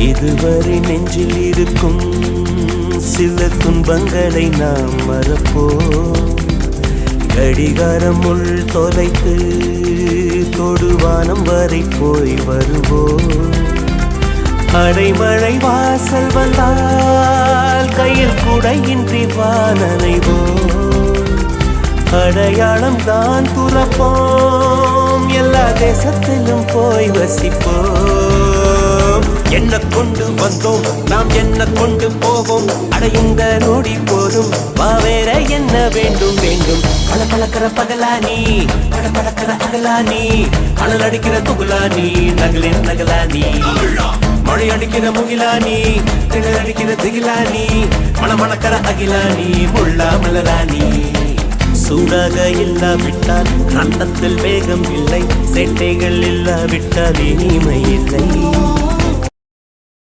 இதுவரை நெஞ்சில் இருக்கும் சில துன்பங்களை நாம் மறப்போம். கடிகாரம் உள் தொலைத்து தொடுவானம் வரை போய் வருவோம். அடைமழை வாசல் வந்தால் கையில் குடையின்றி வானனைவோம். அடையாளம் தான் துறப்போம், எல்லா தேசத்திலும் போய் வசிப்போம். என்ன கொண்டு வந்தோம் நாம் என்ன கொண்டு போவோம், அடையுந்த நோடி போதும் வேற என்ன வேண்டும் வேண்டும். பல பழக்கிற பகலானி பட பழக்கிற அகலானி, அனல் அடிக்கிற துகுலானி நகலின் நகலானி, மழை அடிக்கிற முகிலானி திணல் அடிக்கிற திகிலானி, மணமணக்கிற அகிலானி முள்ளா மலராணி. சூடாக இல்லாவிட்டால் அண்டத்தில் வேகம் இல்லை, சேட்டைகள் இல்லாவிட்டால் இனிமை இல்லை.